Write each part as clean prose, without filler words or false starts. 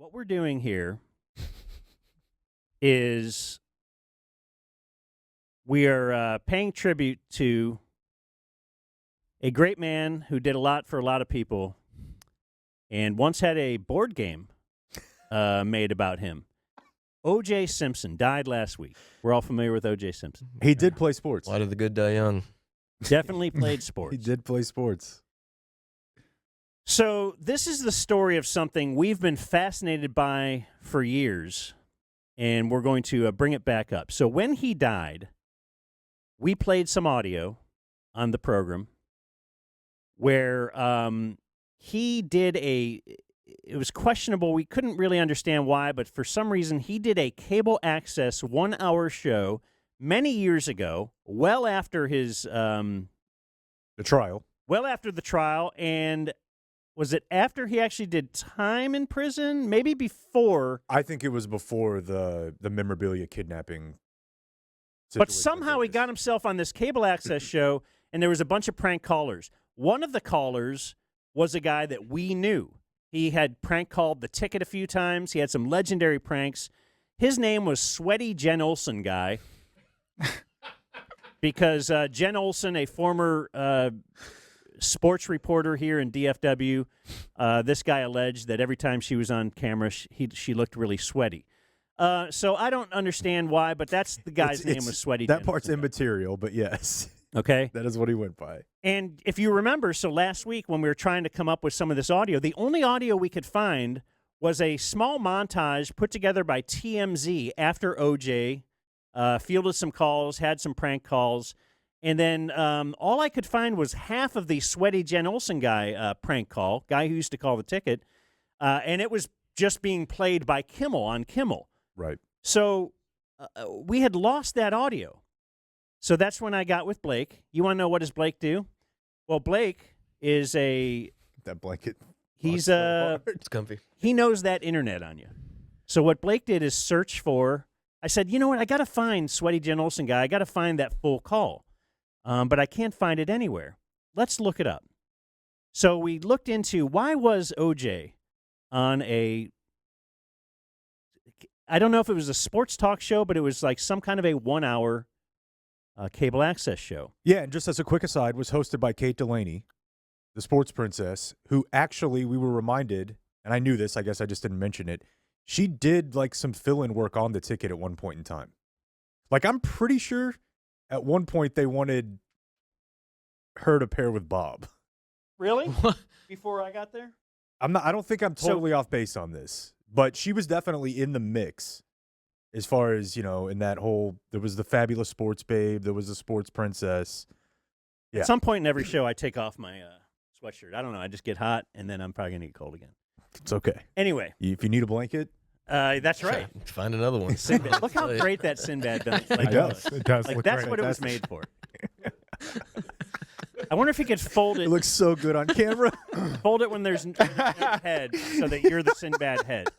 what we're doing here is we are paying tribute to a great man who did a lot for a lot of people and once had a board game made about him. OJ Simpson died last week. We're all familiar with OJ Simpson. He did play sports. Why did the good die young? Definitely played sports. He did play sports. So this is the story of something we've been fascinated by for years, and we're going to bring it back up. So when he died, we played some audio on the program where he did it was questionable. We couldn't really understand why, but for some reason he did a cable access 1-hour show many years ago, well after his the trial. Well after the trial, and was it after he actually did time in prison? Maybe before. I think it was before the memorabilia kidnapping situation. But somehow he got himself on this cable access show, and there was a bunch of prank callers. One of the callers was a guy that we knew. He had prank called the ticket a few times. He had some legendary pranks. His name was Sweaty Jen Olsen Guy. Because Jen Olsen, a former sports reporter here in DFW, this guy alleged that every time she was on camera, she looked really sweaty. So I don't understand why, but that's the guy's name was Sweaty Jen. That part's immaterial, but yes. Okay. That is what he went by. And if you remember, so last week when we were trying to come up with some of this audio, the only audio we could find was a small montage put together by TMZ after OJ fielded some calls, had some prank calls, and then all I could find was half of the Sweaty Jen Olsen Guy prank call, guy who used to call the ticket, and it was just being played by Kimmel on Kimmel. Right. So we had lost that audio. So that's when I got with Blake. You want to know what does Blake do? Well, Blake is that blanket. He's It's comfy. He knows that internet on you. So what Blake did is search for. I said, you know what? I got to find Sweaty Jen Olsen Guy. I got to find that full call, but I can't find it anywhere. Let's look it up. So we looked into why was OJ on I don't know if it was a sports talk show, but it was like some kind of a 1-hour cable access show. Yeah, and just as a quick aside, was hosted by Kate Delaney, the sports princess, who actually we were reminded, and I knew this, I guess I just didn't mention it, she did like some fill-in work on the ticket at one point in time. Like I'm pretty sure at one point they wanted her to pair with Bob. Really? Before I got there? I don't think I'm totally off base on this, but she was definitely in the mix. As far as, in that whole, there was the fabulous sports babe, there was the sports princess. Yeah. At some point in every show, I take off my sweatshirt. I don't know. I just get hot, and then I'm probably going to get cold again. It's okay. Anyway. If you need a blanket. That's right. Find another one. Sinbad. Look how great that Sinbad does. It does. It does like look that's great. what it was made for. I wonder if he could fold it. It looks so good on camera. Fold it when there's no head so that you're the Sinbad head.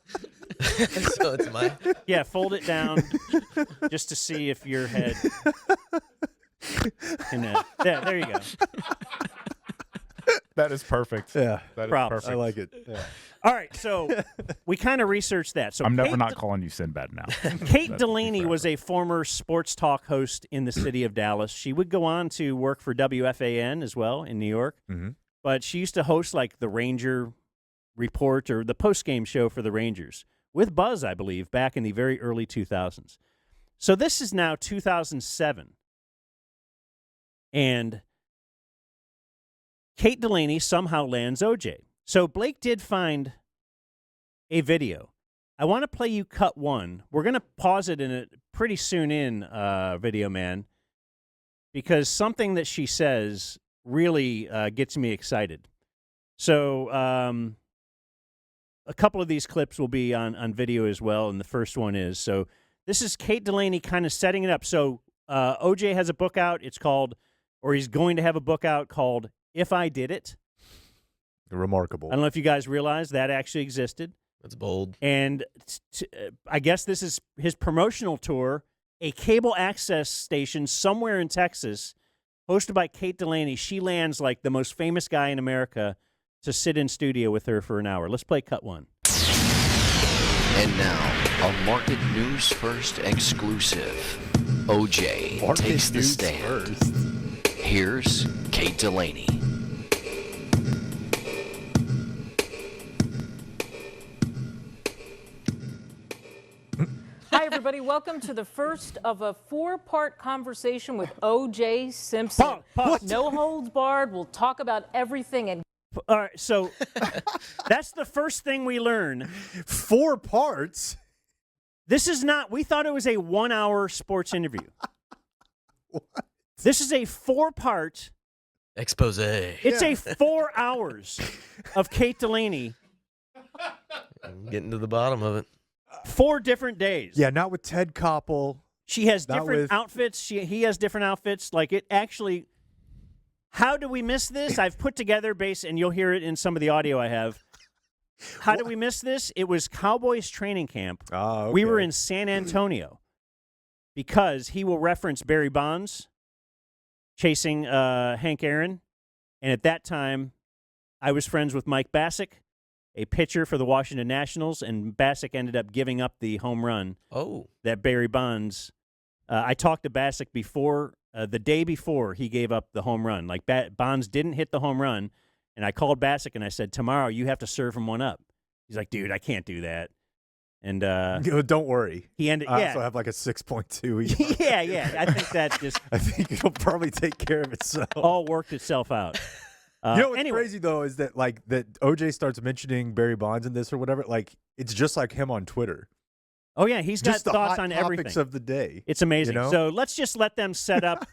So it's my... Yeah, fold it down just to see if your head can... there you go. That is perfect. Yeah. That is Props. perfect. I like it. Yeah. All right, so we kind of researched that. So I'm never not calling you Sinbad now. Kate Delaney was a former sports talk host in the city of Dallas. She would go on to work for WFAN as well in New York. Mm-hmm. But she used to host like the Ranger Report or the post-game show for the Rangers with Buzz, I believe, back in the very early 2000s. So this is now 2007. And Kate Delaney somehow lands OJ. So Blake did find a video. I want to play you cut one. We're going to pause it in a pretty soon in Video Man because something that she says really gets me excited. So a couple of these clips will be on video as well, and the first one is. So this is Kate Delaney kind of setting it up. So OJ has a book out. It's called, or he's going to have a book out called If I Did It. Remarkable. I don't know if you guys realize that actually existed. That's bold. And I guess this is his promotional tour, a cable access station somewhere in Texas, hosted by Kate Delaney. She lands like the most famous guy in America to sit in studio with her for an hour. Let's play cut one. And now, a Market News First exclusive. OJ takes the stand. Here's Kate Delaney. Hi, everybody. Welcome to the first of a four-part conversation with OJ Simpson. Pause. No holds barred. We'll talk about everything. And All right, so that's the first thing we learn. 4 parts. This is not, we thought it was a 1-hour sports interview. What? This is a 4-part, Expose. it's a 4 hours of Kate Delaney, I'm getting to the bottom of it. 4 different days. Yeah, not with Ted Koppel. She has Not different with- outfits. He has different outfits. Like, it actually, how do we miss this? I've put together and you'll hear it in some of the audio I have. How did we miss this? It was Cowboys training camp. Oh, okay. We were in San Antonio because he will reference Barry Bonds chasing Hank Aaron. And at that time, I was friends with Mike Bassick, a pitcher for the Washington Nationals, and Bassick ended up giving up the home run Oh. that Barry Bonds. I talked to Bassick before, the day before he gave up the home run. Like, Bonds didn't hit the home run, and I called Bassick and I said, tomorrow you have to serve him one up. He's like, dude, I can't do that. And Don't worry. he ended, I yeah. also have like a 6.2. yeah. I think that just I think it'll probably take care of itself. all worked itself out. You know what's Anyway, crazy though is that like that OJ starts mentioning Barry Bonds in this or whatever. Like it's just like him on Twitter. oh yeah, he's got Just the thoughts hot on topics everything. of the day. It's amazing. you know? So let's just let them set up.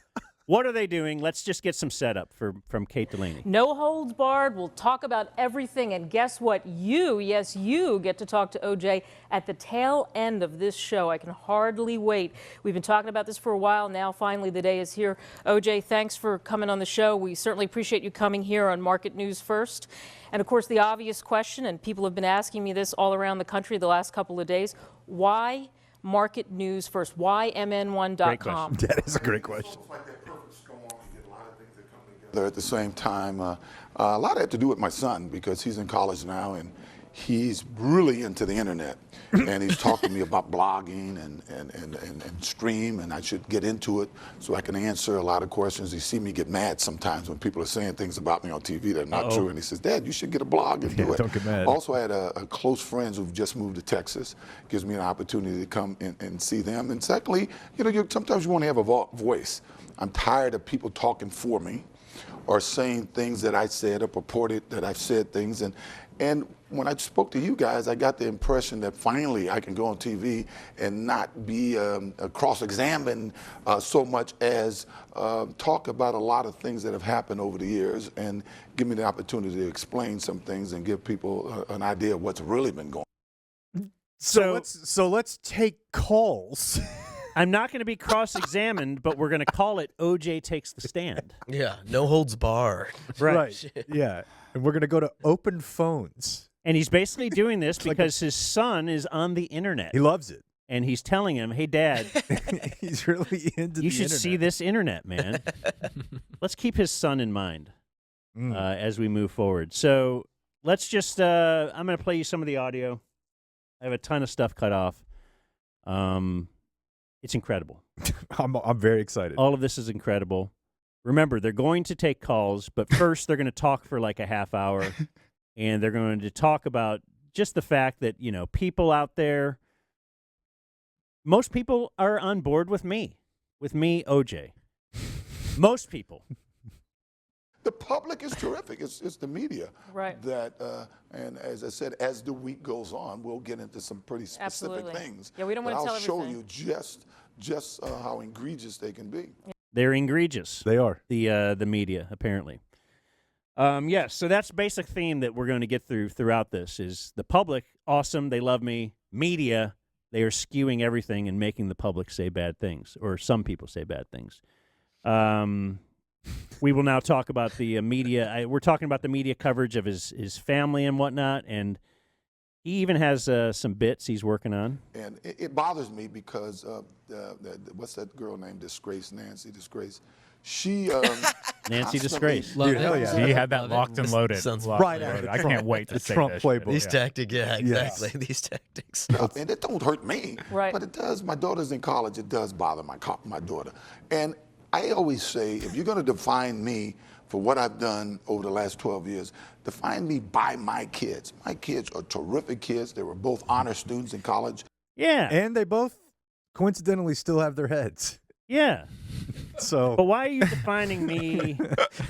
What are they doing? Let's just get some setup from Kate Delaney. no holds barred. We'll talk about everything. And guess what? Yes, you get to talk to OJ at the tail end of this show. I can hardly wait. We've been talking about this for a while. Now, finally, the day is here. OJ, thanks for coming on the show. We certainly appreciate you coming here on Market News First. And, of course, the obvious question, and people have been asking me this all around the country the last couple of days, why Market News First? Why MN1.com? That is a great question. There at the same time, a lot had to do with my son because he's in college now and he's really into the internet. And he's talking to me about blogging and stream, and I should get into it so I can answer a lot of questions. He see me get mad sometimes when people are saying things about me on TV that are not true. And he saes, Dad, you should get a blog and do it. Don't get mad. Also, I had a close friends who've just moved to Texas. Gives me an opportunity to come and see them. And secondly, sometimes you want to have a voice. I'm tired of people talking for me or saying things that I said or purported that I've said things. And when I spoke to you guys, I got the impression that finally I can go on TV and not be cross-examined so much as talk about a lot of things that have happened over the years and give me the opportunity to explain some things and give people an idea of what's really been going on. So let's take calls. I'm not going to be cross-examined, but we're going to call it OJ Takes the Stand. Yeah. No holds barred. Right. Yeah. And we're gonna go to open phones. And he's basically doing this because his son is on the internet. He loves it. And he's telling him, hey, Dad, He's really into you the should internet. see this internet, man. Let's keep his son in mind as we move forward. So let's just, I'm going to play you some of the audio. I have a ton of stuff cut off. It's incredible. I'm very excited. All of this is incredible. Remember, they're going to take calls, but first they're going to talk for like a half hour, and they're going to talk about just the fact that, people out there, most people are on board with me, OJ. Most people. The public is terrific. It's the media. Right. That, and as I said, as the week goes on, we'll get into some pretty specific Absolutely. things. Yeah, we don't But want to tell I'll show everything. you just how egregious they can be. They're egregious. They are. The media, apparently. Yes, so that's the basic theme that we're going to get throughout this is the public, awesome, they love me. Media, they are skewing everything and making the public say bad things, or some people say bad things. We will now talk about the media. We're talking about the media coverage of his family and whatnot, and he even has some bits he's working on. And it bothers me because what's that girl named Nancy Disgrace? She Nancy constantly- Disgrace. Love Dude, it. hell yeah. He had that Love it. locked and This loaded. sounds locked right and out of loaded. the I Trump- can't wait to the say Trump this playbook. shit. These Yeah. tactics, yeah, exactly. These tactics. And it don't hurt me, Right. but it does. My daughter's in college. It does bother my daughter. And I always say, if you're going to define me for what I've done over the last 12 years, define me by my kids. My kids are terrific kids. They were both honor students in college. Yeah. And they both coincidentally still have their heads. Yeah. So But why are you defining me?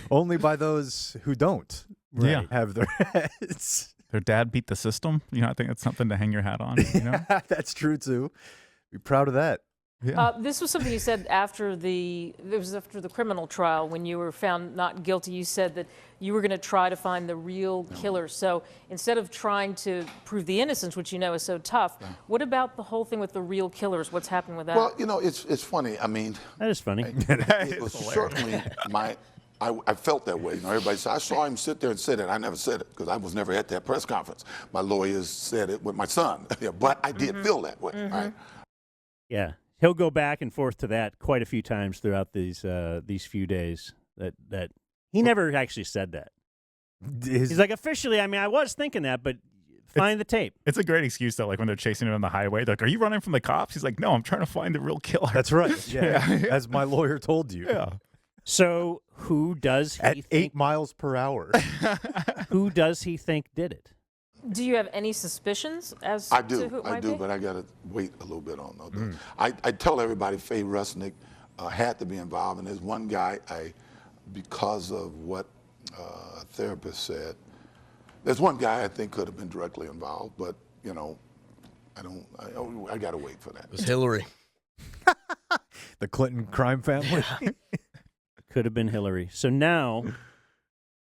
only by those who don't Yeah. have their heads. Their dad beat the system. You know, I think that's something to hang your hat on. You know? That's true too. Be proud of that. Yeah. This was something you said after the criminal trial when you were found not guilty. You said that you were going to try to find the real killer. So instead of trying to prove the innocence, which you know is so tough, what about the whole thing with the real killers? What's happened with that? Well, you know, it's funny. I mean, That is funny. it was certainly I felt that way. You know, everybody said, I saw him sit there and say that. I never said it because I was never at that press conference. My lawyers said it with my son. Yeah, but I did feel that way. Right? Yeah. He'll go back and forth to that quite a few times throughout these few days. That he never actually said that. He's like, officially, I mean, I was thinking that, but find the tape. It's a great excuse, though, like when they're chasing him on the highway. They're like, are you running from the cops? He's like, no, I'm trying to find the real killer. That's right. Yeah. Yeah. As my lawyer told you. Yeah. So who does he At think? 8 miles per hour. Who does he think did it? Do you have any suspicions as I to do, who it I might do, be? but I got to wait a little bit on those. I tell everybody Faye Rusnick had to be involved, and there's one guy because of what a therapist said, there's one guy I think could have been directly involved, but you know, I got to wait for that. It was Hillary. The Clinton crime family. Could have been Hillary. So now,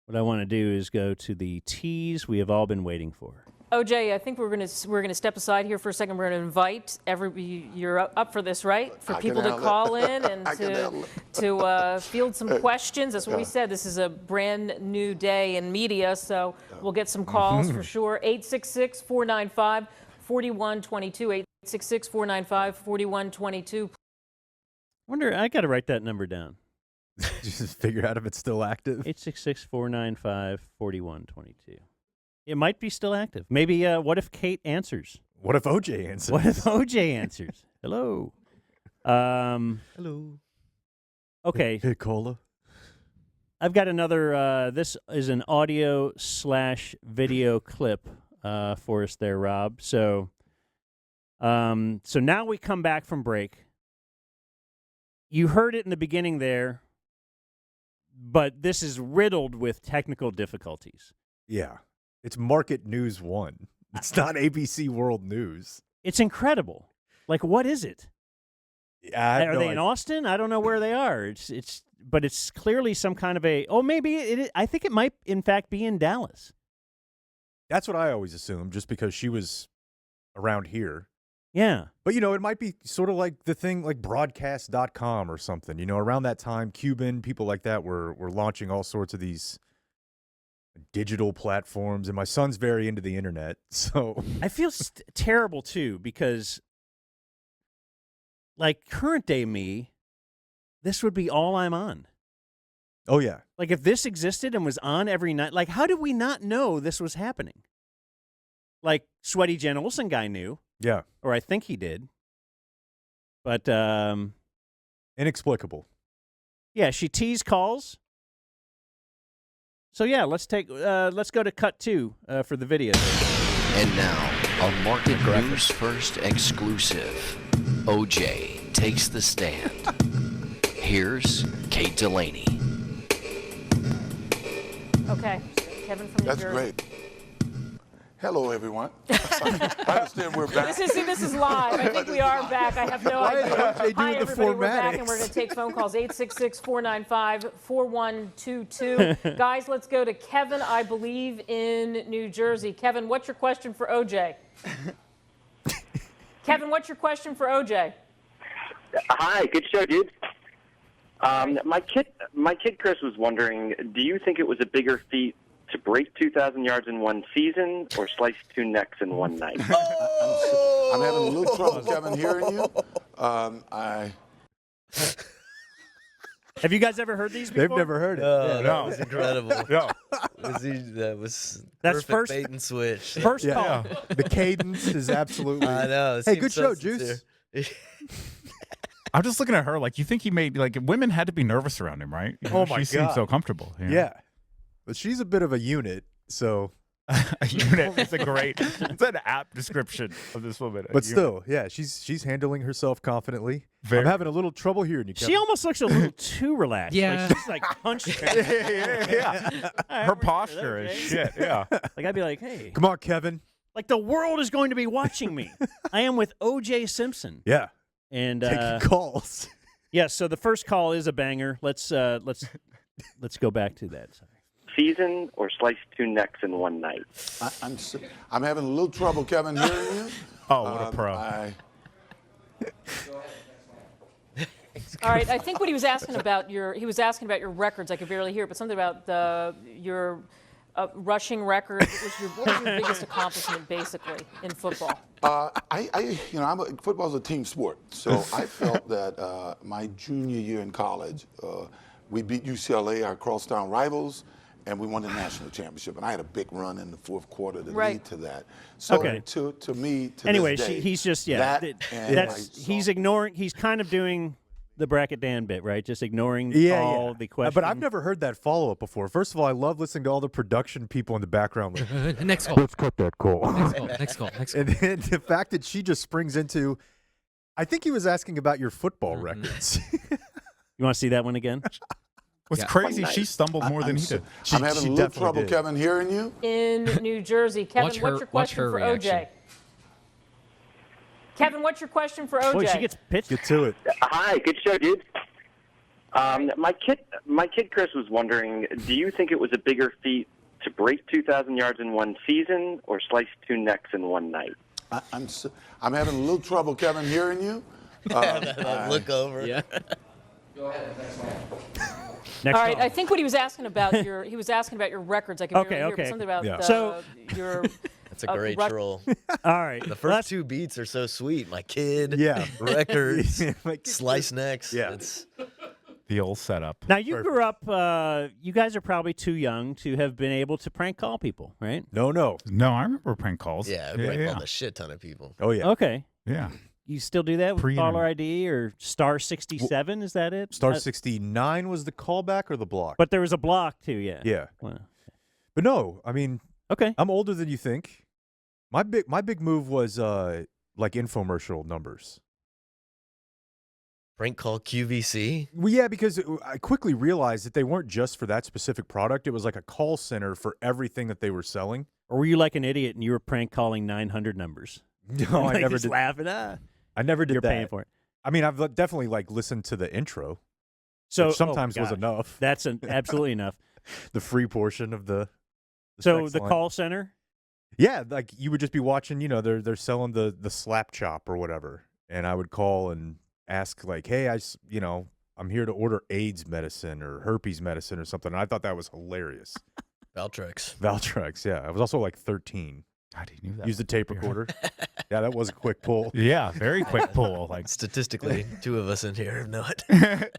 what I want to do is go to the tease we have all been waiting for. OJ, I think we're gonna step aside here for a second. We're gonna invite you're up for this, right? For I can people to handle it. call in and I can handle to field some questions. That's what we said. This is a brand new day in media, so we'll get some calls for sure. 866-495-4122. 866-495-4122. Wonder, I got to write that number down. Just figure out if it's still active. 866-495-4122. It might be still active. Maybe, what if Kate answers? What if OJ answers? What if OJ answers? Hello. Hello. Okay. Hey, Cola. I've got another, this is an audio/video clip for us there, Rob. So now we come back from break. You heard it in the beginning there, but this is riddled with technical difficulties. Yeah. It's Market News 1. It's not ABC World News. It's incredible. Like, what is it? Yeah, Are they in Austin? I don't know where they are. But it's clearly some kind of maybe it. I think it might, in fact, be in Dallas. That's what I always assumed, just because she was around here. Yeah. But, it might be sort of like the thing like broadcast.com or something. Around that time, Cuban, people like that were launching all sorts of these digital platforms. And my son's very into the internet, so. I feel terrible, too, because, like, current day me, this would be all I'm on. Oh, yeah. Like, if this existed and was on every night, like, how did we not know this was happening? Like, Sweaty Jen Olsen Guy knew. Yeah. Or I think he did. But, Inexplicable. yeah, she teased calls. So, yeah, let's go to cut 2 for the video. And now, a Market News First exclusive. OJ takes the stand. Here's Kate Delaney. Okay, Kevin from New That's Jersey. great. Hello, everyone. I understand we're back. This is live. I think we are back. I have no Why is idea. OJ doing Hi, the everybody. We're back, and formatics? we're going to take phone calls. 866-495-4122. Guys, let's go to Kevin, I believe, in New Jersey. Kevin, what's your question for OJ? Kevin, what's your question for OJ? Hi, good show, dude. My kid Chris was wondering, do you think it was a bigger feat to break 2,000 yards in one season or slice 2 necks in one night? I'm having a little trouble, Kevin, hearing you. Have you guys ever heard these before? They've never heard it. Oh, No. that was incredible. No. That was That's perfect first- bait and switch. First call. Yeah. The cadence is absolutely. I know. it Hey, seems good so show, sincere. Juice. I'm just looking at her like you think he made like women had to be nervous around him, right? You know, Oh my she seems God. so comfortable. you know? Yeah, but she's a bit of a unit. So, A unit is a great. It's an apt description of this woman. but still, yeah, she's handling herself confidently. Very- I'm having a little trouble hearing you. She Kevin. almost looks a little too relaxed. Yeah. Like she's like hunched. yeah. Her posture is shit. Yeah. Like I'd be like, hey, Come on, Kevin. like the world is going to be watching me. I am with OJ Simpson, Yeah, and taking calls. yeah. So the first call is a banger. Let's go back to that. Sorry. Season or slice two necks in one night? I'm having a little trouble, Kevin, hearing you. Oh, what a pro. All right, I think what he was asking about your records. I could barely hear, but something about your rushing record. What was your biggest accomplishment, basically, in football? Football's a team sport, so I felt that my junior year in college, we beat UCLA, our crosstown rivals, and we won the national championship. And I had a big run in the fourth quarter to lead to that. So Okay. to me, to Anyway, this day, he's just he's ignoring. He's kind of doing the bracket Dan bit, right? Just ignoring all the questions. But I've never heard that follow up before. First of all, I love listening to all the production people in the background. Like, Next call. let's cut that call. Next call. Next call. And then the fact that she just springs into, I think he was asking about your football records. You want to see that one again? What's Yeah. crazy? She stumbled more than he did. I'm having a she little definitely trouble, did. Kevin, hearing you. In New Jersey, Kevin, Watch what's her- your watch question her for reaction. OJ? Kevin, what's your question for OJ? Boy, she gets pitched. Get to it. Hi, good show, dude. My kid Chris was wondering, do you think it was a bigger feat to break 2,000 yards in one season or slice two necks in one night? I'm having a little trouble, Kevin, hearing you. Look over. Yeah. Next All right, call. I think what he was asking about your records. I could barely hear, but something about Yeah. So- your. That's a great Rush- troll. All right. The Well, first two beats are so sweet. My kid. Yeah. Records. Like- Slice necks. Yeah. It's, The old setup. Now you grew up. You guys are probably too young to have been able to prank call people, right? No. No, I remember prank calls. yeah, I yeah. called a shit ton of people. Oh, yeah. Okay. Yeah. You still do that with Pre-internet. caller ID or star 67? Is that it? Star 69 was the callback or the block? But there was a block too. Yeah. yeah. Well, But no, I mean, okay. I'm older than you think. My big move was like infomercial numbers. Prank call QVC. Well, yeah, because I quickly realized that they weren't just for that specific product. It was like a call center for everything that they were selling. Or were you like an idiot and you were prank calling 900 numbers? No, I Like, never just did. laughing. I never did You're that. paying for it. I mean, I've definitely like listened to the intro. So which sometimes oh, was gosh. enough. That's absolutely enough. The free portion of the So text the line. call center. Yeah, like you would just be watching, they're selling the slap chop or whatever. And I would call and ask like, "Hey, I'm here to order AIDS medicine or herpes medicine or something." And I thought that was hilarious. Valtrex. Valtrex, yeah. I was also like 13. God, he knew that. Used the tape recorder. Yeah, that was a quick pull. Yeah, very quick pull. Like Statistically, two of us in here know it.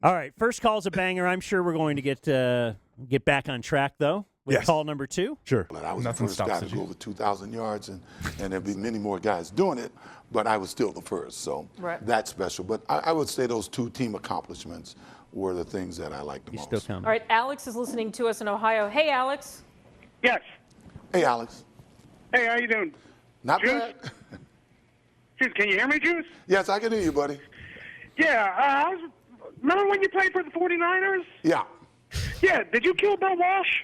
All right. First call's a banger. I'm sure we're going to get back on track though with Yes. call number 2. Sure. But I was Nothing the first guy stops to you. go over 2,000 yards, and there'd be many more guys doing it, but I was still the first, so Right. that's special. But I would say those two team accomplishments were the things that I liked the You most. still count. All right, Alex is listening to us in Ohio. Hey, Alex. Yes. Hey, Alex. Hey, how you doing? Not Juice? bad. Juice, can you hear me, Juice? Yes, I can hear you, buddy. Yeah, remember when you played for the 49ers? Yeah. Yeah, did you kill Bill Walsh?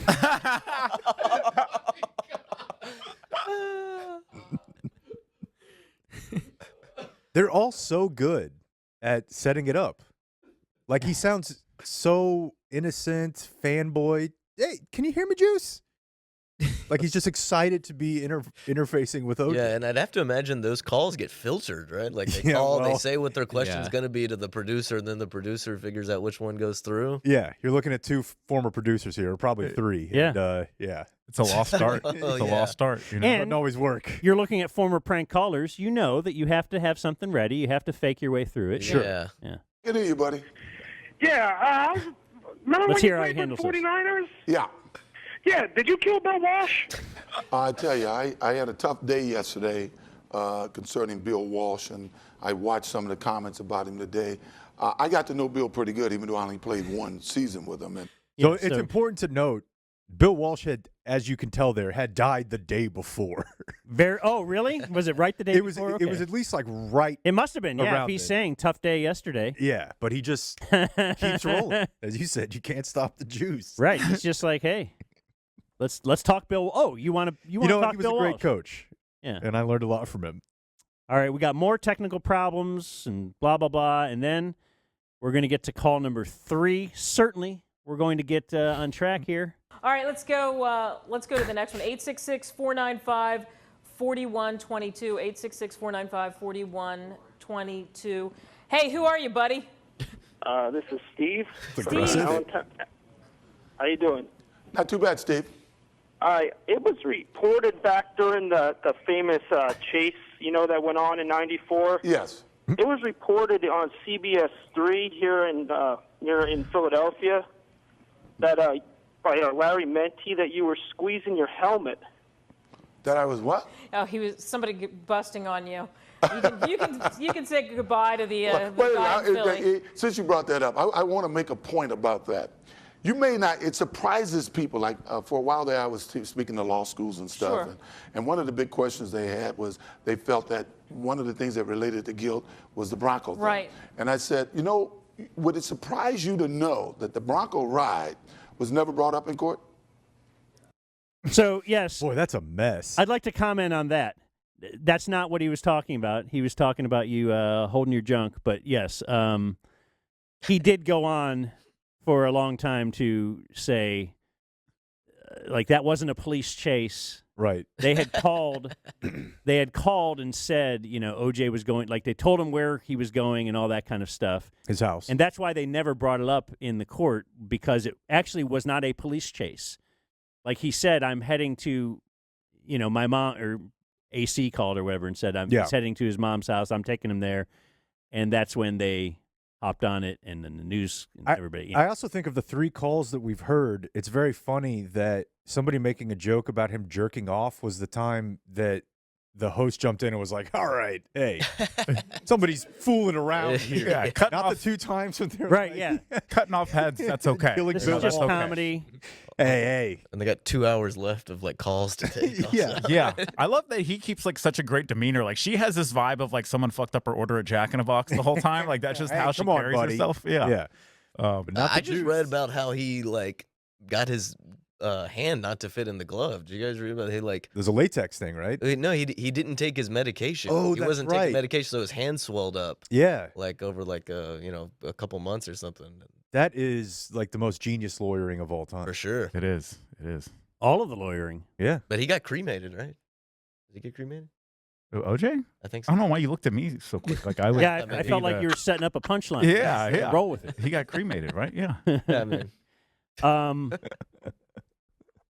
They're all so good at setting it up. Like he sounds so innocent, fanboy. Hey, can you hear me, Juice? Like he's just excited to be interfacing with OJ. Yeah, and I'd have to imagine those calls get filtered, right? Like they Yeah, call, they well, say what their question's yeah. going to be to the producer, and then the producer figures out which one goes through. Yeah, you're looking at two former producers here, or probably three. Yeah. And, yeah. it's a lost start. It's a yeah. lost start. You know? And- Doesn't always work. You're looking at former prank callers. You know that you have to have something ready. You have to fake your way through it. Sure. Yeah. I can hear you, buddy. Yeah, remember Let's when hear you how he played handles for the this. 49ers? Yeah. Yeah, did you kill Bill Walsh? I tell you, I had a tough day yesterday concerning Bill Walsh, and I watched some of the comments about him today. I got to know Bill pretty good, even though I only played one season with him. And So it's important to note, Bill Walsh had, as you can tell there, had died the day before. Oh, really? Was it right the day before? It was at least like right. It must have been, yeah. If around he's then. saying tough day yesterday. Yeah, but he just keeps rolling. As you said, you can't stop the juice. Right. He's just like, hey, let's talk Bill. Oh, you want to You know, talk he was Bill a great Walsh? coach. Yeah. And I learned a lot from him. All right, we got more technical problems and blah, blah, blah. And then we're going to get to call number 3. Certainly, we're going to get on track here. All right, let's go to the next one. 866-495-4122. 866-495-4122. Hey, who are you, buddy? This is Steve. Aggressive. How you doing? not too bad, Steve. It was reported back during the famous chase, that went on in '94. Yes. It was reported on CBS 3 here in Philadelphia that by Larry Menti that you were squeezing your helmet. That I was what? Oh, he was somebody busting on you. You can say goodbye to the guy in Philly. Since you brought that up, I want to make a point about that. You may not, it surprises people. Like for a while there, I was speaking to law schools and stuff. Sure. And one of the big questions they had was they felt that one of the things that related to guilt was the Bronco thing. Right. And I said, would it surprise you to know that the Bronco ride was never brought up in court? So, yes. Boy, that's a mess. I'd like to comment on that. That's not what he was talking about. He was talking about you holding your junk. But, yes, he did go on for a long time to say, like, that wasn't a police chase. Right. They had called and said, OJ was going, like they told him where he was going and all that kind of stuff. His house. And that's why they never brought it up in the court, because it actually was not a police chase. Like he said, I'm heading to, my mom, or AC called or whatever and said, he's heading to his mom's house. I'm taking him there. And that's when they hopped on it, and then the news and everybody. I also think of the 3 calls that we've heard, it's very funny that somebody making a joke about him jerking off was the time that the host jumped in and was like, all right, hey, somebody's fooling around here. Yeah, Not the 2 times when they're Right, like, yeah. Cutting off heads, that's okay. This is just comedy. Hey. And they got 2 hours left of calls to take. Also. Yeah. I love that he keeps such a great demeanor. Like she has this vibe of someone fucked up her order at Jack in a Box the whole time. Like that's just how she carries herself. Yeah. But not I the just juice. read about how he got his hand not to fit in the glove. Did you guys read about There's a latex thing, right? No, he didn't take his medication. Oh, he that's wasn't right. taking medication, so his hand swelled up. Yeah. Over a couple months or something. That is the most genius lawyering of all time. For sure. It is. All of the lawyering. Yeah. But he got cremated, right? Did he get cremated? OJ? I think so. I don't know why you looked at me so quick. I felt like you were setting up a punchline. Yeah. Roll with it. He got cremated, right? Yeah. Yeah, man.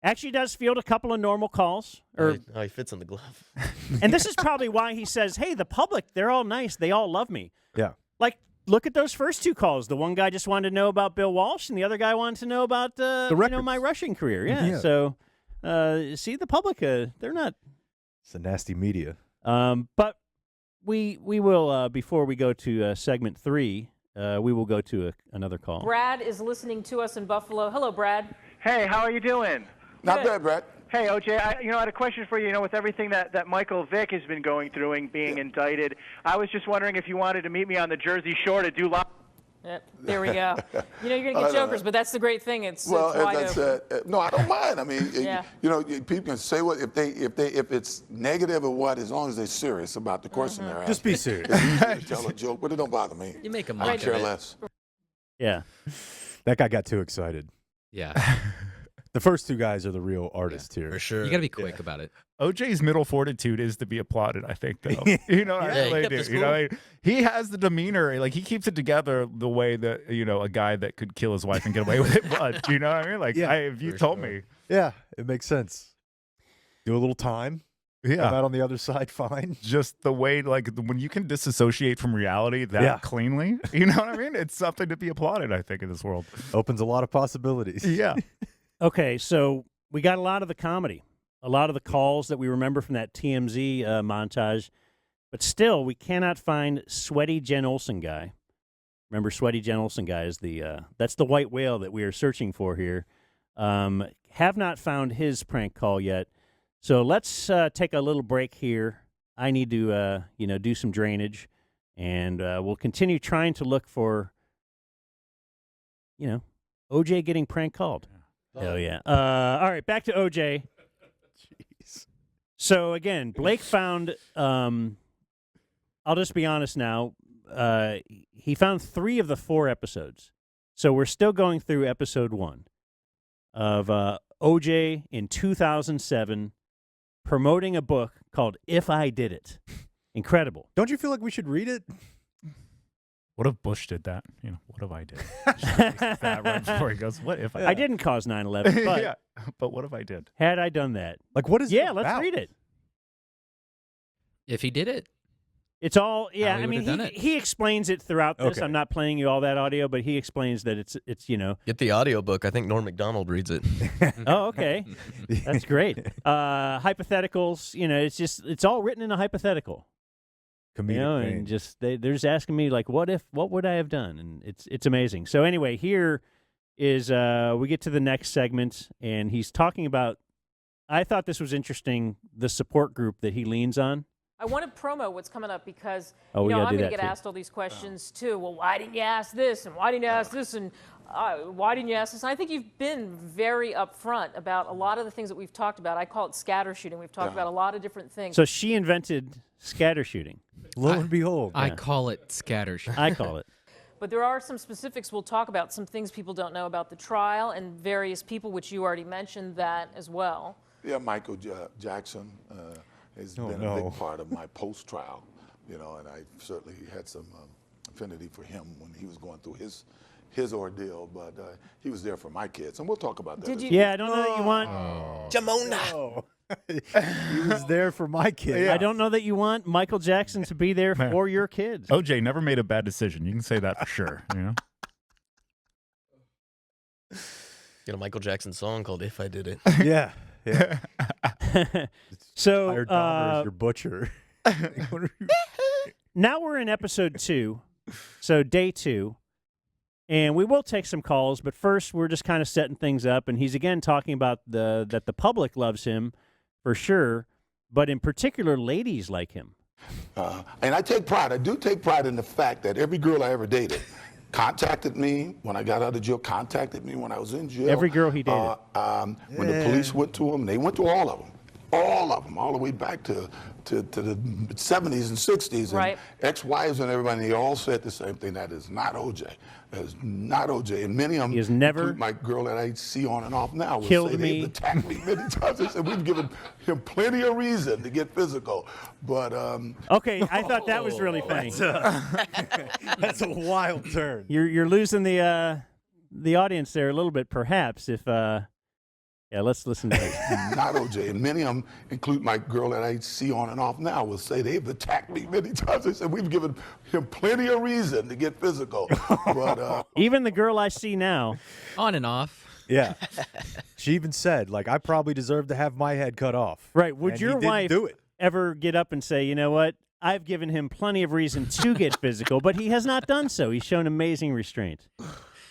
Actually does field a couple of normal calls. He fits in the glove. And this is probably why he says, hey, the public, they're all nice. They all love me. Yeah. Look at those first 2 calls. The one guy just wanted to know about Bill Walsh, and the other guy wanted to know about my rushing career. Yeah. So, see, the public, they're not. It's a nasty media. But we will, before we go to segment 3, we will go to another call. Brad is listening to us in Buffalo. Hello, Brad. Hey, how are you doing? Not bad, Brett. Hey, OJ, I had a question for you. With everything that Michael Vick has been going through and being indicted, I was just wondering if you wanted to meet me on the Jersey Shore to do live. Yep, there we go. You're going to get jokers, but that's the great thing. It's wide open. No, I don't mind. I mean, Yeah. people can say what if it's negative or what, as long as they're serious about the question they're asking. Just be serious. It's easy to tell a joke, but it don't bother me. You make a I mock care of it. less. Yeah. That guy got too excited. Yeah. The first 2 guys are the real artists here. For sure. You got to be quick about it. OJ's mental fortitude is to be applauded, I think, though. I he really kept do. his He has the demeanor, he keeps it together the way that, a guy that could kill his wife and get away with it would. You know what I mean? If you told me. Yeah, it makes sense. Do a little time. come out on the other side fine. Just the way, like, when you can disassociate from reality that cleanly, you know what I mean? It's something to be applauded, I think, in this world. Opens a lot of possibilities. Yeah. Okay, so we got a lot of the comedy, a lot of the calls that we remember from that TMZ montage, but still, we cannot find Sweaty Jen Olsen Guy. Remember, Sweaty Jen Olsen Guy is that's the white whale that we are searching for here. Have not found his prank call yet. So let's take a little break here. I need to, do some drainage, and we'll continue trying to look for, OJ getting prank called. Hell yeah. All right, back to OJ. Jeez. So again, Blake found. I'll just be honest now. He found 3 of the 4 episodes. So we're still going through episode 1 of OJ in 2007. Promoting a book called If I Did It. Incredible. Don't you feel like we should read it? What if Bush did that? What if I did? That right before he goes, what if I didn't cause 9/11, but yeah, but what if I did? Had I done that? Like, what is it about? Let's read it. If he did it. It's all, I mean, he explains it throughout this. Okay. I'm not playing you all that audio, but he explains that it's Get the audiobook. I think Norm Macdonald reads it. Oh, okay. That's great. Hypotheticals, it's all written in a hypothetical. Comedic vein. And just they're just asking me, like, what would I have done? And it's amazing. So anyway, here is we get to the next segment, and he's talking about, I thought this was interesting, the support group that he leans on. I want to promo what's coming up because we I'm gotta do going to that get too. asked all these questions too. Well, why didn't you ask this? And why didn't you ask this? And why didn't you ask this? And I think you've been very upfront about a lot of the things that we've talked about. I call it scatter shooting. We've talked about a lot of different things. So she invented scatter shooting. Lo and behold. I call it scatter shooting. I call it. But there are some specifics we'll talk about, some things people don't know about the trial and various people, which you already mentioned that as well. Yeah, Michael Jackson has been a big part of my post-trial, and I certainly had some affinity for him when he was going through his ordeal, but he was there for my kids, and we'll talk about that. Did you? Yeah, I don't know that you want. Jamona. He was there for my kids. I don't know that you want Michael Jackson to be there for your kids. OJ never made a bad decision. You can say that for sure. Get a Michael Jackson song called If I Did It. Yeah. So Hired Dahmer as your butcher. now we're in episode 2, so day 2, and we will take some calls. But first, we're just kind of setting things up, and he's again talking about that the public loves him for sure, but in particular, ladies like him. And I do take pride in the fact that every girl I ever dated contacted me when I got out of jail, contacted me when I was in jail. Every girl he dated. When the police went to him, they went to all of them. All the way back to the 70s and 60s. Right. And ex-wives and everybody, they all said the same thing. That is not OJ. That is not OJ. And many of them, he has never my girl that I see on and off now, will killed say me. they've attacked me many times. They said we've given him plenty of reason to get physical. But Okay, I thought that was really funny. That's a wild turn. You're losing the audience there a little bit, perhaps. If yeah, let's listen to it. Not OJ. And many of them, include my girl that I see on and off now, will say they've attacked me many times. They said we've given him plenty of reason to get physical. But even the girl I see now, On and off. Yeah. She even said, like, I probably deserve to have my head cut off. right? Would And your he didn't wife do it? ever get up and say, you know what? I've given him plenty of reason to get physical, but he has not done so. He's shown amazing restraint.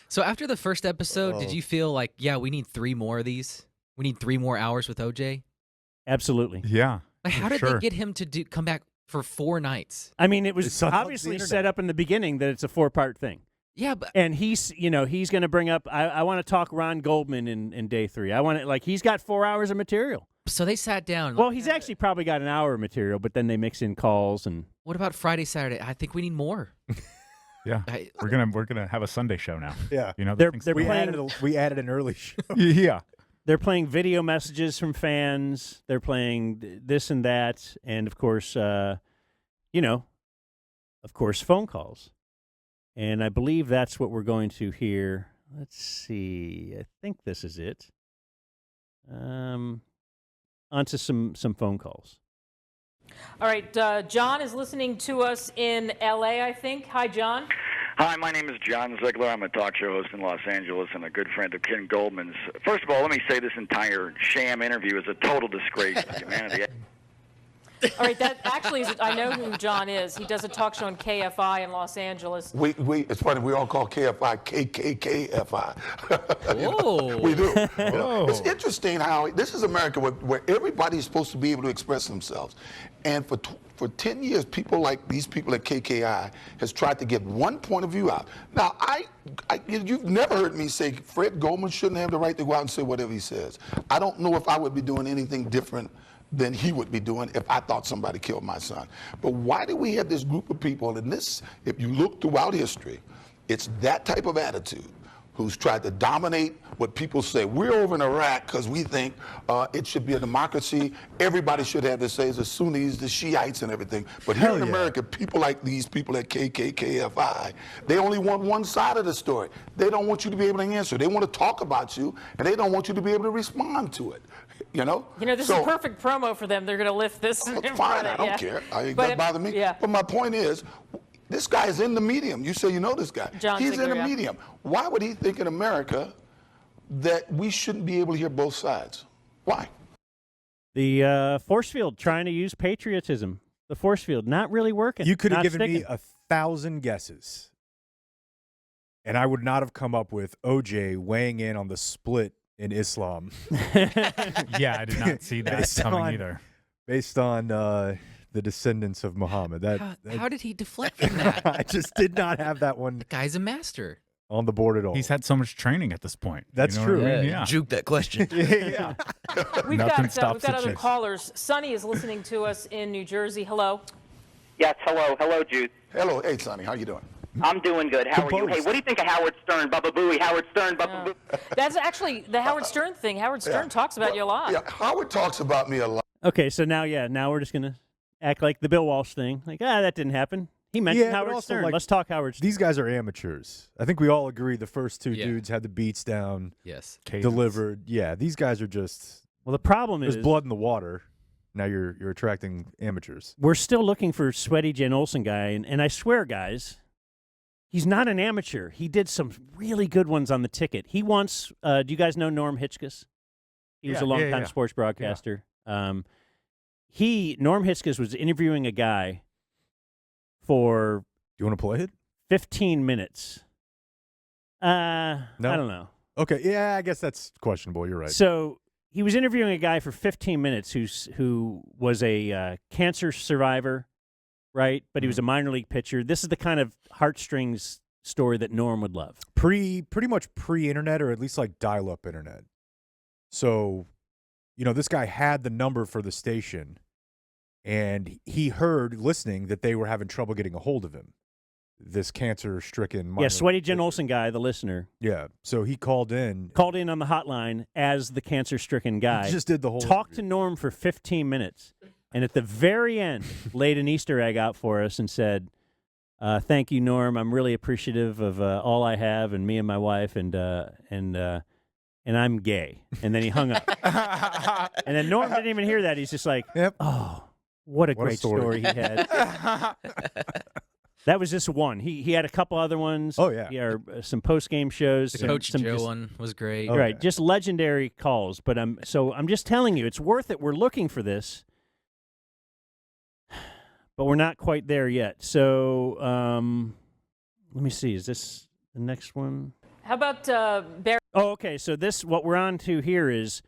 So after the first episode, did you feel like, yeah, we need 3 more of these? We need 3 more hours with OJ? Absolutely. Yeah. Like, how did they get him to come back for 4 nights? I mean, it was It's on the obviously internet. set up in the beginning that it's a 4-part thing. Yeah, but And he's going to bring up, I want to talk Ron Goldman in day 3. I want to, he's got 4 hours of material. so they sat down. Well, he's actually probably got an hour of material, but then they mix in calls and. What about Friday, Saturday? I think we need more. Yeah. We're gonna have a Sunday show now. Yeah. They're We playing. we added an early show. Yeah. They're playing video messages from fans. They're playing this and that, and of course, phone calls. And I believe that's what we're going to hear. Let's see. I think this is it. Onto some phone calls. All right, John is listening to us in L.A., I think. Hi, John. Hi, my name is John Ziegler. I'm a talk show host in Los Angeles and a good friend of Ken Goldman's. First of all, let me say this entire sham interview is a total disgrace to humanity. All right, that actually is, I know who John is. He does a talk show on KFI in Los Angeles. It's funny, we all call KFI KKKFI. Whoa. We do. You know, it's interesting how this is America where everybody's supposed to be able to express themselves. And for 10 years, people like these people at KKI has tried to get one point of view out. Now, you've never heard me say Fred Goldman shouldn't have the right to go out and say whatever he says. I don't know if I would be doing anything different than he would be doing if I thought somebody killed my son. But why do we have this group of people, and this, if you look throughout history, it's that type of attitude who's tried to dominate what people say. We're over in Iraq because we think it should be a democracy. Everybody should have the say, the Sunnis, the Shiites, and everything. But here in America, people like these people at KKKFI, they only want one side of the story. They don't want you to be able to answer. They want to talk about you, and they don't want you to be able to respond to it. You know? This is perfect promo for them. They're going to lift this in fine, I don't care. It doesn't bother me. Yeah. But my point is, this guy is in the medium. You say you know this guy. John He's Ziegler, in the medium. Why would he think in America that we shouldn't be able to hear both sides? Why? The force field trying to use patriotism. The force field not really working. You could have given sticking. me 1,000 guesses, and I would not have come up with OJ weighing in on the split in Islam. Yeah, I did not see that coming either. Based on the descendants of Muhammad. How did he deflect from that? I just did not have that one. The guy's a master on the board at all. He's had so much training at this point. That's true. Yeah, Yeah. Juke that question. Yeah. We've got other callers. Sonny is listening to us in New Jersey. Hello. Yes, hello. Hello, Jude. Hello. Hey, Sonny. How you doing? I'm doing good. How are you? Hey, what do you think of Howard Stern? Baba Booey. Howard Stern. Baba Booey. That's actually the Howard Stern thing. Howard Stern talks about you a lot. Yeah, Howard talks about me a lot. Okay, so now we're just going to act like the Bill Walsh thing. Like, that didn't happen. He mentioned Howard Stern. Let's talk Howard Stern. These guys are amateurs. I think we all agree the first two dudes had the beats down. Yes. Delivered. Yeah, these guys are just... Well, the problem is... There's blood in the water. Now you're attracting amateurs. We're still looking for sweaty Jen Olsen Guy, and I swear, guys, he's not an amateur. He did some really good ones on the ticket. He once... do you guys know Norm Hitchkus? He was a long-time sports broadcaster. Yeah. Norm Hitchkus was interviewing a guy for... Do you want to play it? 15 minutes. No? I don't know. Okay, yeah, I guess that's questionable. You're right. So he was interviewing a guy for 15 minutes who was a cancer survivor, right? But he was a minor league pitcher. This is the kind of heartstrings story that Norm would love. Pretty much pre-internet, or at least like dial-up internet. So, this guy had the number for the station, and he heard, listening, that they were having trouble getting a hold of him. This cancer-stricken... Yeah, sweaty Jen Olsen Guy, the listener. Yeah, so he called in. Called in on the hotline as the cancer-stricken guy. He just did the whole... Talked to Norm for 15 minutes, and at the very end, laid an Easter egg out for us and said, thank you, Norm. I'm really appreciative of all I have and me and my wife, and I'm gay. And then he hung up. And then Norm didn't even hear that. He's just like, oh, what a great story he had. That was just one. He had a couple other ones. Oh, yeah. Some post-game shows. The Coach Joe one was great. Right, just legendary calls. But I'm just telling you, it's worth it. We're looking for this. But we're not quite there yet. So let me see. Is this the next one? How about Barry? Oh, okay. So what we're on to here is,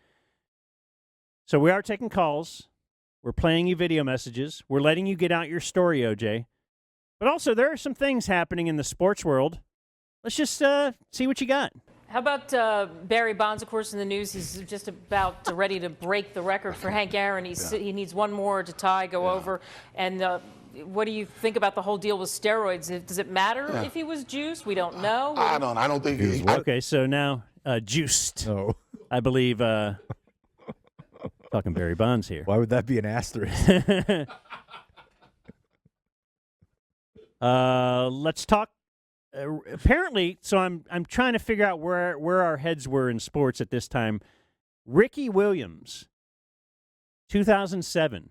so we are taking calls. We're playing you video messages. We're letting you get out your story, OJ. But also, there are some things happening in the sports world. Let's just see what you got. How about Barry Bonds, of course, in the news? He's just about ready to break the record for Hank Aaron. He needs one more to go over. And what do you think about the whole deal with steroids? Does it matter if he was juiced? We don't know. I don't think he was. Okay, so now juiced. Oh. I believe talking Barry Bonds here. Why would that be an asterisk? Let's talk. Apparently, so I'm trying to figure out where our heads were in sports at this time. Ricky Williams, 2007.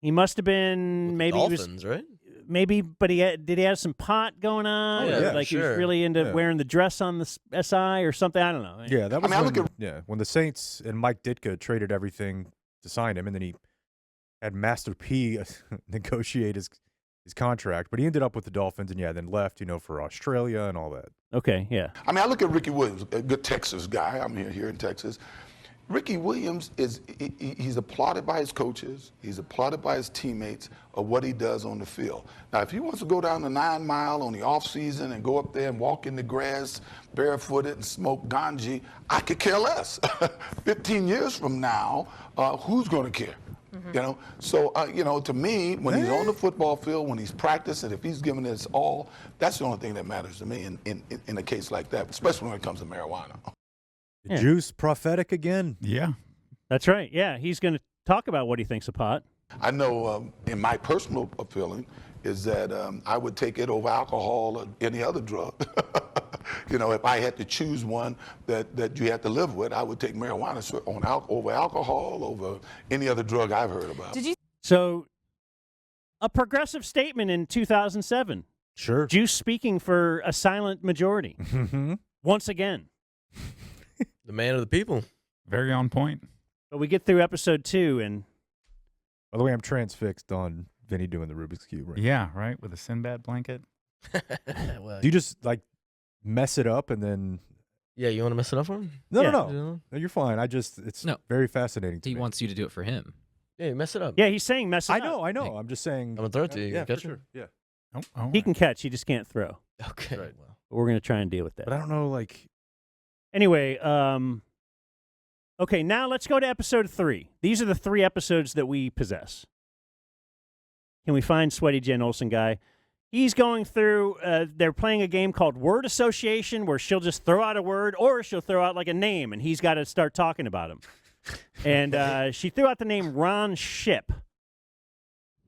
He must have been maybe Dolphins, right? Maybe, but did he have some pot going on? Oh, yeah, like sure. he was really into wearing the dress on the SI or something. I don't know. Yeah, that was when the Saints and Mike Ditka traded everything to sign him, and then he had Master P negotiate his contract, but he ended up with the Dolphins, and then left, for Australia and all that. Okay, yeah. I mean, I look at Ricky Williams, a good Texas guy. I'm here in Texas. Ricky Williams he's applauded by his coaches. He's applauded by his teammates of what he does on the field. Now, if he wants to go down the 9 Mile on the off season and go up there and walk in the grass barefooted and smoke ganji, I could care less. 15 years from now, who's going to care? So to me, when he's on the football field, when he's practicing, if he's giving it his all, that's the only thing that matters to me in a case like that, especially when it comes to marijuana. Juice prophetic again. Yeah. That's right. Yeah, he's going to talk about what he thinks of pot. I know in my personal feeling is that I would take it over alcohol or any other drug. If I had to choose one that you had to live with, I would take marijuana over alcohol, over any other drug I've heard about. So, a progressive statement in 2007. Sure. Juice speaking for a silent majority. Once again. The man of the people. Very on point. But we get through episode 2, and by the way, I'm transfixed on Vinny doing the Rubik's Cube right Yeah, right, with a Sinbad blanket. Well, Do you just, mess it up and then... Yeah, you want to mess it up for him? No, you're fine. It's very fascinating to me. He wants you to do it for him. Yeah, mess it up. Yeah, he's saying mess it up. I know. I'm just saying... I'm going to throw it to you. Yeah, You can for catch it? sure. Yeah. He can catch, he just can't throw. Okay. Right. Well. But we're going to try and deal with that. But I don't know, Anyway, okay, now let's go to episode 3. These are the 3 episodes that we possess. Can we find Sweaty Jen Olsen Guy? He's going through, they're playing a game called Word Association where she'll just throw out a word or she'll throw out a name and he's got to start talking about him. And she threw out the name Ron Ship.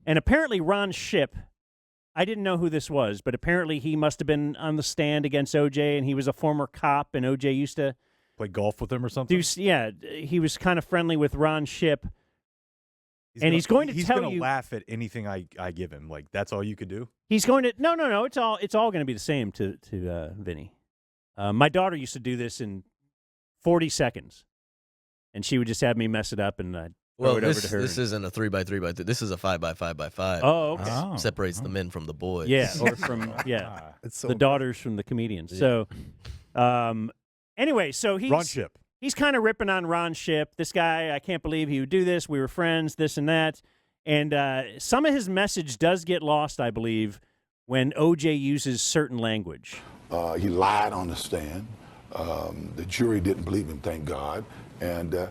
And apparently Ron Ship, I didn't know who this was, but apparently he must have been on the stand against OJ, and he was a former cop, and OJ used to play golf with him or something. He was kind of friendly with Ron Ship, he's going to laugh at anything I give him. That's all you could do. He's going to no. It's all going to be the same to Vinny. My daughter used to do this in 40 seconds, and she would just have me mess it up, and I'd throw it over to her. This isn't a 3x3x3. This is a 5x5x5. Oh, okay. Separates the men from the boys. Yeah, or from the daughters from the comedians. Yeah. So, anyway, so Ron Ship. He's kind of ripping on Ron Ship. This guy, I can't believe he would do this. We were friends, this and that. And some of his message does get lost, I believe, when OJ uses certain language. He lied on the stand. The jury didn't believe him, thank God. And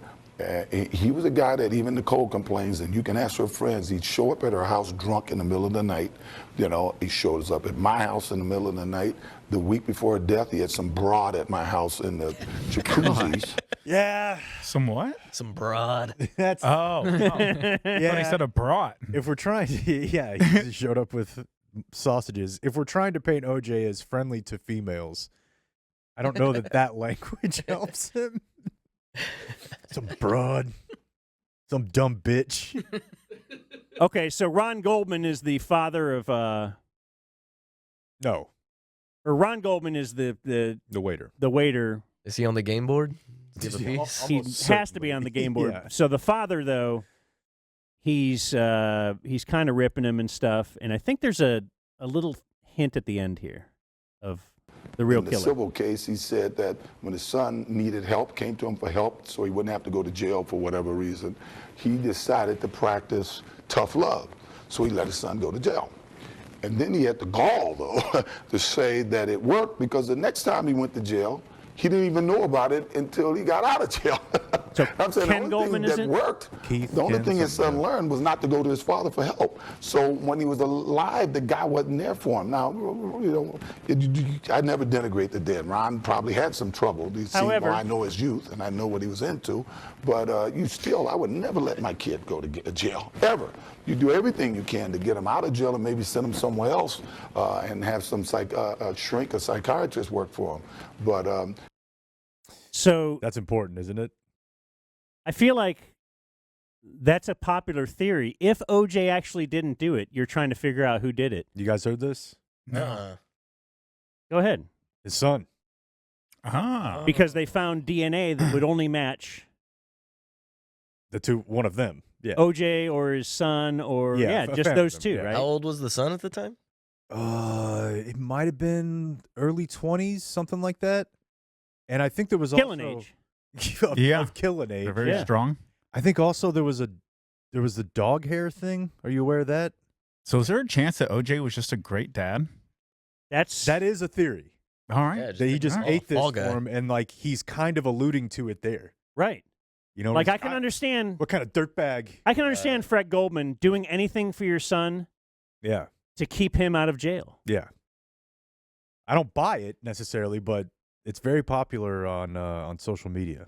he was a guy that even Nicole complains, and you can ask her friends, he'd show up at her house drunk in the middle of the night. He shows up at my house in the middle of the night. The week before her death, he had some broad at my house in the jacuzzi. Yeah. Some what? Some broad. That's yeah. But he said a brat. If we're trying to, he showed up with sausages. If we're trying to paint OJ as friendly to females, I don't know that language helps him. Some broad, some dumb bitch. Okay, so Ron Goldman is the father of no, or Ron Goldman is the waiter. The waiter. Is he on the game board? Does he have a piece? He has to be on the game board. Yeah. So the father, though, he's kind of ripping him and stuff. And I think there's a little hint at the end here of the real killer. In the civil case, he said that when his son needed help, came to him for help, so he wouldn't have to go to jail for whatever reason, he decided to practice tough love. So he let his son go to jail. And then he had the gall, though, to say that it worked because the next time he went to jail, he didn't even know about it until he got out of jail. So I'm saying Ken the only Goldman thing that isn't? worked, Keith the only Ken thing his son something. learned was not to go to his father for help. So when he was alive, the guy wasn't there for him. Now, I never denigrate the dead. Ron probably had some trouble. However, I know his youth and I know what he was into, but I would never let my kid go to jail, ever. You do everything you can to get him out of jail and maybe send him somewhere else and have some shrink or psychiatrist work for him. But so that's important, isn't it? I feel like that's a popular theory. If OJ actually didn't do it, you're trying to figure out who did it. You guys heard this? No. Go ahead. His son. Because they found DNA that would only match one of them. Yeah. OJ or his son or just those two, right? How old was the son at the time? It might have been early 20s, something like that. And I think there was killing also age. of killing age. They're very strong. I think also there was the dog hair thing. Are you aware of that? So is there a chance that OJ was just a great dad? That is a theory. All right. Yeah, That he just ate this fall for guy. him, and like he's kind of alluding to it there. Right. You know, Like I can understand. what kind of dirtbag. I can understand Fred Goldman doing anything for your son Yeah, to keep him out of jail. yeah. I don't buy it necessarily, but it's very popular on social media.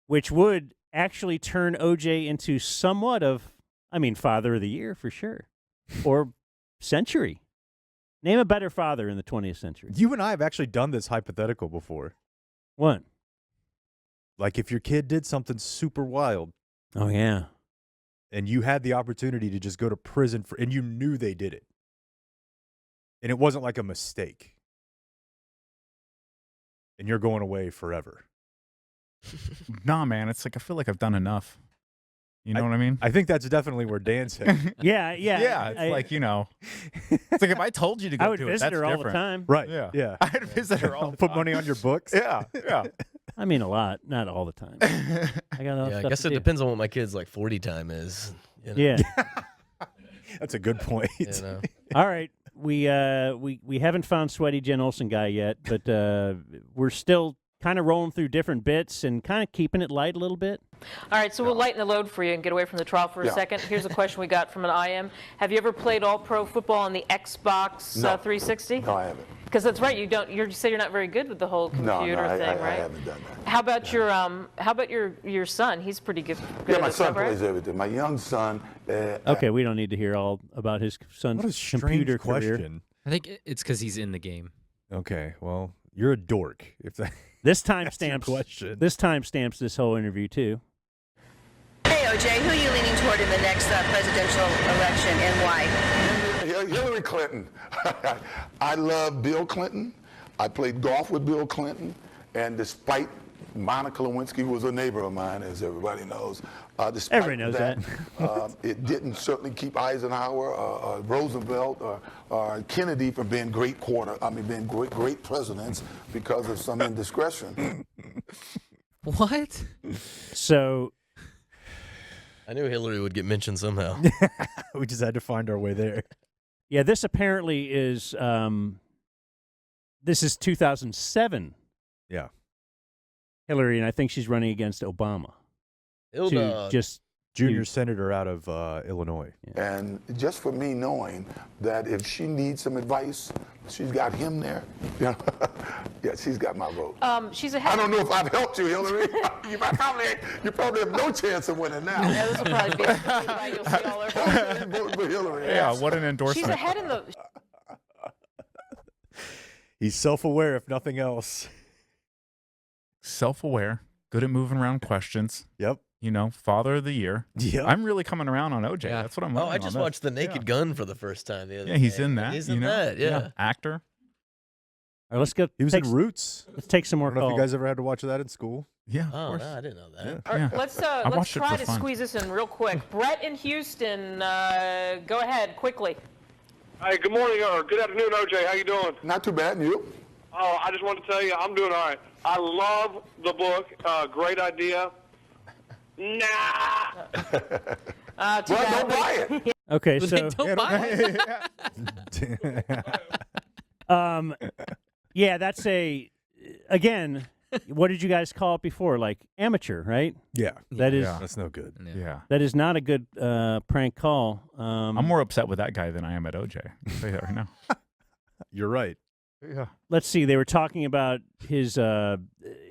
Which would actually turn OJ into somewhat of, Father of the Year for sure, or century. Name a better father in the 20th century. You and I have actually done this hypothetical before. What? Like if your kid did something super wild, Oh yeah. and you had the opportunity to just go to prison and you knew they did it, and it wasn't like a mistake, and you're going away forever. Nah, man. It's like I feel like I've done enough. You know what I mean? I think that's definitely where Dan's head. Yeah. Yeah. It's like, it's like if I told you to I go would do it, visit that's her all different. the time. Right. Yeah. Yeah. I'd visit her all the Put time. money on your books. Yeah. Yeah. A lot, not all the time. I got all Yeah, I stuff guess to it do. depends on what my kid's like 40 time is. You know? Yeah. That's a good point. You know? All right. We haven't found Sweaty Jen Olsen Guy yet, but we're still kind of rolling through different bits and kind of keeping it light a little bit. All right, so we'll lighten the load for you and get away from the trial for a second. Here's a question we got from an IM. Have you ever played All-Pro football on the Xbox 360? No, I haven't. Because that's right. You say you're not very good with the whole computer thing, I right? haven't done that. How about your son? He's pretty good. Yeah, at my this son stuff, right? plays everything. My young son. Okay, we don't need to hear all about his son's What a strange computer question. career. I think it's because he's in the game. Okay, well, you're a dork. If that This That's your timestamps question. this timestamps this whole interview too. Hey, OJ, who are you leaning toward in the next presidential election and why? Hillary Clinton. I love Bill Clinton. I played golf with Bill Clinton, and despite Monica Lewinsky, who was a neighbor of mine, as everybody knows, despite Everybody knows that. it didn't certainly keep Eisenhower, Roosevelt, or Kennedy from being great presidents because of some indiscretion. What? So I knew Hillary would get mentioned somehow. we just had to find our way there. yeah, this apparently is this is 2007. Yeah. Hillary, and I think she's running against Obama. To just Junior senator out of Illinois. Yeah. And just for me knowing that if she needs some advice, she's got him there. You know? Yeah, she's got my vote. She's ahead. I don't know if I've helped you, Hillary. you probably have no chance of winning now. Yeah, this will probably be you'll see all over. Vote for Hillary. Yeah, what an endorsement. She's ahead in the. He's self-aware, if nothing else. Self-aware, good at moving around questions. Yep. Father of the Year. Yeah. I'm really coming around on OJ. Yeah. That's what I'm. Oh, I learning just on this. watched The Naked Gun for the first time the other Yeah, he's day. in that. He's in that, yeah. Actor. All right, let's go. He was in Roots. Let's take some I more don't know if calls. you guys ever had to watch that in school. Yeah, of Oh, course. no, I didn't know that. Yeah. All right, let's watched it try for to fun. squeeze this in real quick. Brett in Houston, go ahead quickly. Hey, good morning or good afternoon, OJ. How you doing? Not too bad, and you? Oh, I just wanted to tell you, I'm doing all right. I love the book. Great idea. Nah. Too Well, bad, don't buy it. Okay, But so then don't buy it. yeah, that's again. What did you guys call it before? Like amateur, right? Yeah. That is That's no good. Yeah. that is not a good prank call. I'm more upset with that guy than I am at OJ. I'll say that right now. You're right. Yeah. Let's see. They were talking about his.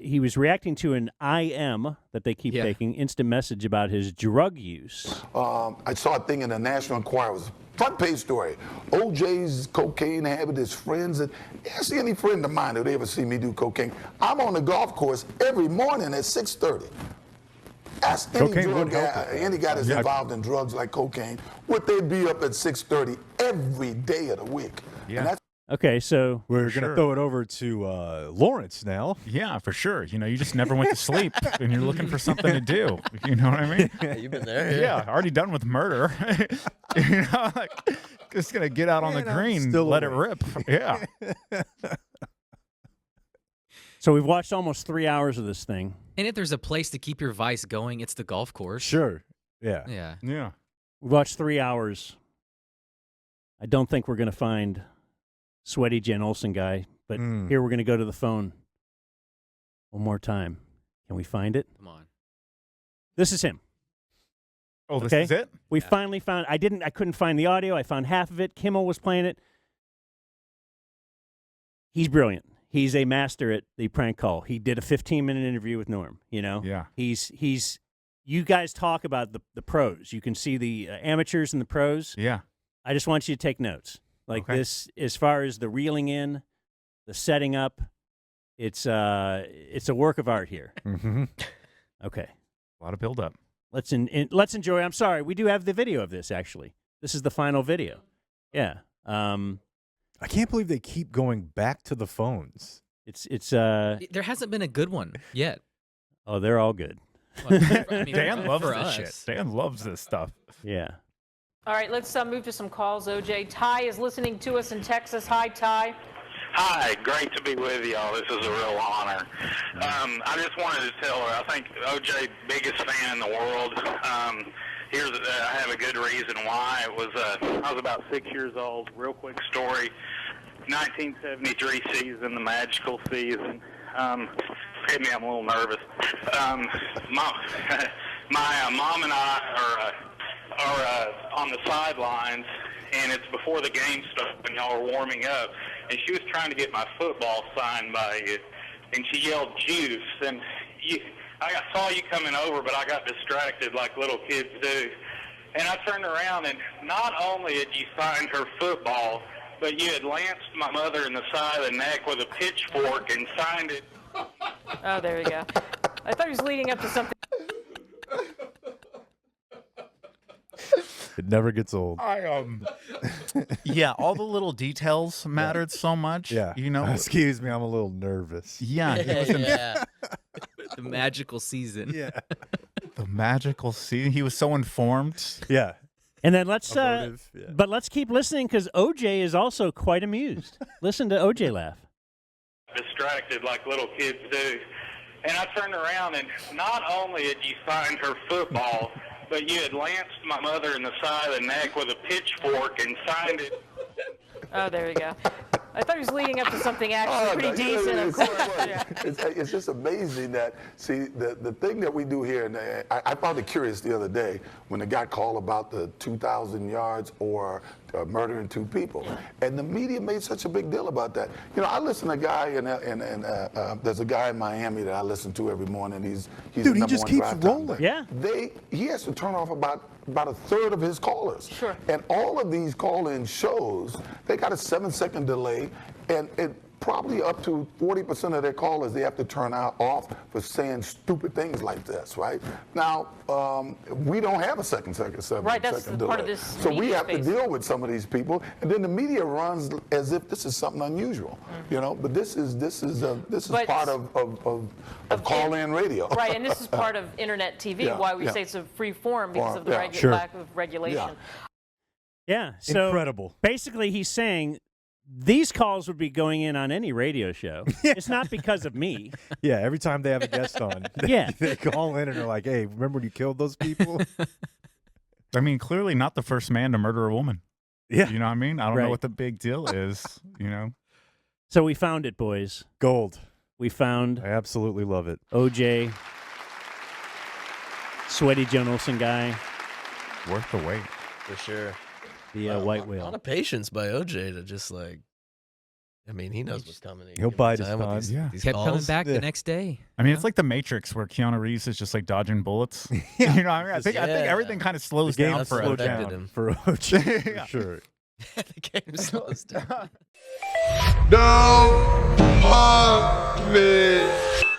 He was reacting to an IM that they keep taking instant message about his drug use. I saw a thing in the National Enquirer. It was a front page story. OJ's cocaine habit, his friends. And I see any friend of mine if they ever see me do cocaine. I'm on the golf course every morning at 6:30. Ask any Cocaine drug would help guy, with that. any guy that's Yeah. involved in drugs like cocaine, would they be up at 6:30 every day of the week? Yeah. And that's Okay, so We're going to throw it over to Lawrence now. Yeah, for sure. You know, you just never went to sleep, and you're looking for something to do. You know what I mean? Yeah, you've been there. Yeah, already done with murder. You know, like, just gonna get out on the green, let it rip. Yeah. So we've watched almost 3 hours of this thing. And if there's a place to keep your vice going, it's the golf course. Sure. Yeah. Yeah. Yeah. We've watched 3 hours. I don't think we're going to find sweaty Jen Olsen Guy, but here we're going to go to the phone one more time. Can we find it? Come on. This is him. Oh, this Okay? is it? We finally found. I couldn't find the audio. I found half of it. Kimmel was playing it. He's brilliant. He's a master at the prank call. He did a 15-minute interview with Norm. You know. Yeah. He's. You guys talk about the pros. You can see the amateurs and the pros. Yeah. I just want you to take notes. Like this, as far as the reeling in, the setting up, it's a work of art here. Mm-hmm. Okay. A lot of build-up. Let's enjoy. I'm sorry, we do have the video of this. Actually, this is the final video. Yeah. I can't believe they keep going back to the phones. There hasn't been a good one yet. Oh, they're all good. Well, I mean, Dan loves for this us. shit. Dan loves this stuff. Yeah. All right, let's move to some calls, OJ. Ty is listening to us in Texas. Hi, Ty. Hi, great to be with y'all. This is a real honor. I just wanted to tell her, I think OJ, biggest fan in the world. I have a good reason why. It was I was about 6 years old. Real quick story. 1973 season, the magical season. Excuse me, I'm a little nervous. My mom and I are on the sidelines, and it's before the game started, and y'all are warming up. And she was trying to get my football signed by you, and she yelled juice. And I saw you coming over, but I got distracted like little kids do. And I turned around, and not only had you signed her football, but you had lanced my mother in the side of the neck with a pitchfork and signed it. Oh, there we go. I thought he was leading up to something. It never gets old. Yeah, all the little details mattered so much. Yeah. You know. Excuse me, I'm a little nervous. Yeah. Yeah. The magical season. Yeah. The magical season. He was so informed. Yeah. And then let's keep listening because OJ is also quite amused. Listen to OJ laugh. Distracted like little kids do. And I turned around, and not only had you signed her football, but you had lanced my mother in the side of the neck with a pitchfork and signed it. Oh, there we go. I thought he was leading up to something actually pretty decent, of course. Yeah. It's just amazing that, see, the thing that we do here, and I found it curious the other day when the guy called about the 2,000 yards or murdering two people. And the media made such a big deal about that. You know, I listen to a guy, and there's a guy in Miami that I listen to every morning. He's Dude, the he number just one keeps drive rolling. time. Yeah. He has to turn off about a third of his callers. Sure. And all of these call-in shows, they got a 7-second delay, and it probably up to 40% of their callers they have to turn off for saying stupid things like this, right? Now, we don't have a 7-second Right, that's delay. part of this So we media have space. to deal with some of these people, and then the media runs as if this is something unusual, you know. But this is But- part of call-in radio. Right, and this is part of internet TV, Yeah, why we yeah. say it's a free form because of the Yeah, sure. lack of regulation. Yeah. So Incredible. basically, he's saying these calls would be going in on any radio show. It's not because of me. Yeah, every time they have a guest on, they call in and are like, hey, remember when you killed those people? I mean, clearly not the first man to murder a woman. Yeah. You know what I mean? I don't Right. know what the big deal is, you know? So we found it, boys. Gold. We found I absolutely love it. OJ, sweaty Jen Olsen Guy, Worth the wait. For sure. the white A whale. lot of patience by OJ to just like, I mean, he knows what's coming. He'll bide his with time. these- Yeah. these Kept coming calls. back the next day. I mean, it's like the Matrix where Keanu Reeves is just like dodging bullets. You know what I mean? I think Yeah. everything kind of slows The game down for slowed OJ. affected him. For OJ, Yeah. for sure. The game slows down. Don't hurt me.